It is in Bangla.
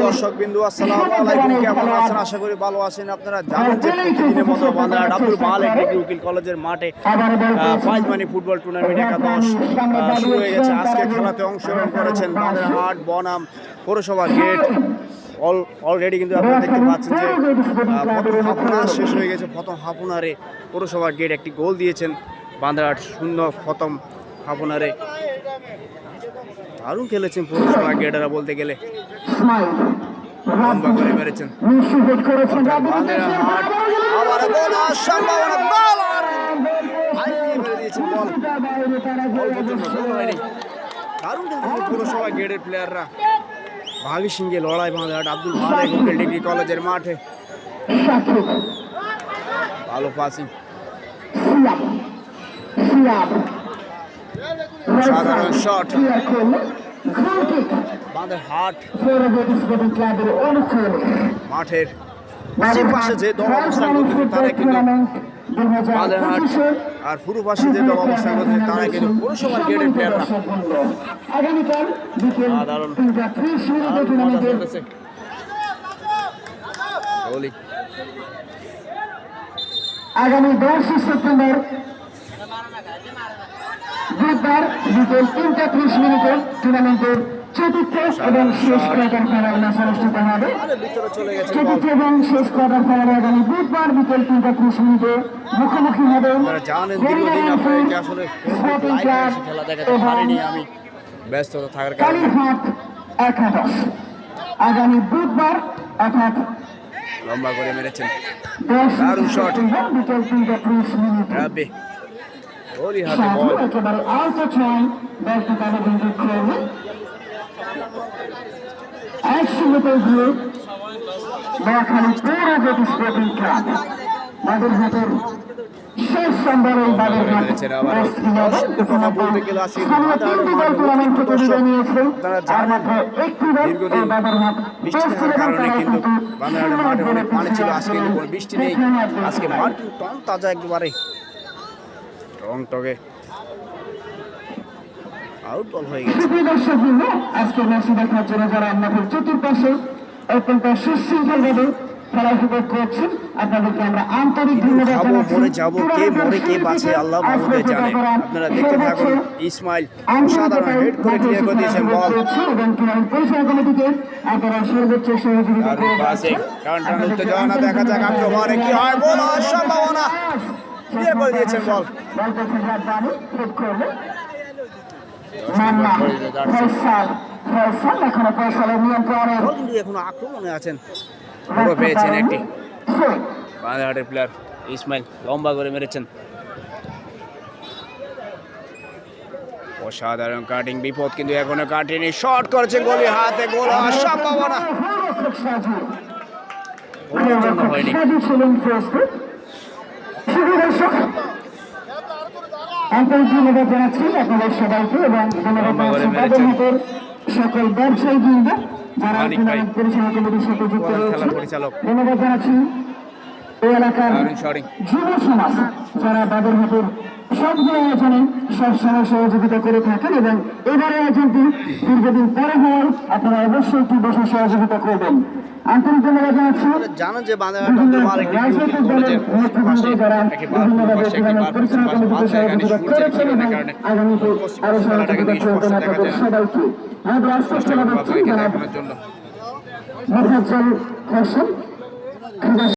দর্শকবিন্দু আসসালামু আলাইকুম, কেমন আছেন? আশা করি ভালো আছেন। আপনারা জানেন যে প্রতিদিনের মতো বান্দারহাট আব্দুল মালেক ডিগ্রি উকিল কলেজের মাঠে প্রাইজমানি ফুটবল টুর্নামেন্ট একাদশ শুরু হয়ে গেছে। আজকে খেলাতে অংশগ্রহণ করেছেন বান্দারহাট বনাম পৌরসভা গেট। অলরেডি কিন্তু আপনারা দেখতে পাচ্ছেন যে প্রথম হাফ অনার শেষ হয়ে গেছে। প্রথম হাফ অনারে পৌরসভা গেট একটি গোল দিয়েছেন, বান্দারহাট 0 প্রথম হাফ অনারে। দারুণ খেলেছেন পৌরসভা গেটারা বলতে গেলে, লম্বা করে মেরেছেন। দারুণ খেলতেছেন পৌরসভা গেটের প্লেয়াররা। ভাগী সিংহে লড়াই বান্দারহাট আব্দুল মালেক উকিল ডিগ্রি কলেজের মাঠে। ভালো পাসিং, সাধারণ শট। বান্দারহাট মাঠের যে পাশে যে দল অবস্থান করতেছে তারা কিন্তু বান্দারহাট, আর পুরো পাশে যে দল অবস্থান করতেছে তারা কিন্তু পৌরসভার গেটের প্লেয়াররা। সাধারণ মজা চলতেছে। আগামী 10 সেপ্টেম্বর বুধবার বিকেল 3:30 টুর্নামেন্টের চতুর্থ এবং শেষ কোয়ার্টার ফাইনাল ম্যাচ অনুষ্ঠিত হবে। চতুর্থ এবং শেষ কোয়ার্টার ফাইনালে আগামী বুধবার বিকেল 3:30 মুখোমুখি হবে ব্যস্ততা থাকার কারণে। একাদশ আগামী বুধবার অর্থাৎ লম্বা করে মেরেছেন, 10 দারুণ শট। বিকেল 3:30 রাব্বি ওলি হাতে বল, একেবারে আউট ছয় বলটি তারা কিন্তু খেলবে একসঙ্গে দিয়ে নোয়াখালী পৌর গতি স্পোর্টিং ক্লাব বাগেরহাটের শেষ সম্বল এই বাগেরহাট কথা বলতে গেলে আসি দীর্ঘদিন বৃষ্টি থাকার কারণে কিন্তু বান্দারহাটের মাঠে অনেক পানি ছিল। আজকে কিন্তু কোনো বৃষ্টি নেই। আজকে মাঠ কিন্তু টন তাজা, একেবারে রং টগে আউট বল হয়ে গেছে। আজকে ম্যাচ দেখার জন্য যারা আমাদের চতুর্পাশে অত্যন্ত সুশৃঙ্খলভাবে খেলা উপভোগ করছেন আপনাদেরকে আমরা আন্তরিক ধন্যবাদ জানাচ্ছি। মরে যাবো, কে মরে কে বাঁচে আল্লাহ মাহমুদে জানে। আপনারা দেখতে থাকুন। ইসমাইল সাধারণ হেড করে ক্লিয়ার করে দিয়েছেন বল, এবং টুর্নামেন্ট পরিচালনা কমিটিকে আপনারা সর্বোচ্চ সহযোগিতা করবেন। উত্তেজনা দেখা যাক আক্রমণে কি হয়, বল সম্ভাবনা ক্লিয়ার করে দিয়েছেন বল। এখনো আক্রমণে আছেন, পেয়েছেন একটি বান্দারহাটের প্লেয়ার ইসমাইল, লম্বা করে মেরেছেন। অসাধারণ কাটিং, বিপদ কিন্তু এখনো কাটেনি। শট করেছেন, গোলের হাতে গোল হওয়ার সম্ভাবনা হয়নি। আন্তরিক ধন্যবাদ জানাচ্ছি আপনাদের সবাইকে এবং সকল ব্যবসায়ী বৃন্দ যারা পরিচালনা কমিটির সাথে যুক্ত রয়েছে। ধন্যবাদ জানাচ্ছি এই এলাকার যুব সমাজ যারা বাগেরহাটের সবগুলো আয়োজনে সবসময় সহযোগিতা করে থাকেন, এবং এবারে আয়োজনটি দীর্ঘদিন পরে হওয়ার আপনারা অবশ্যই একটু বেশি সহযোগিতা করবেন। আন্তরিক ধন্যবাদ জানাচ্ছি। জানেন যে রাজনৈতিক দলের নেতৃবৃন্দ যারা বিভিন্নভাবে পরিচালনা কমিটিতে সহযোগিতা করেছেন এবং আগামীতে আরো সহযোগিতা করবেন আপনাদের সবাইকে। আমাদের আশ্বাস জানাচ্ছি যারা মোফাজ্জল হোসেন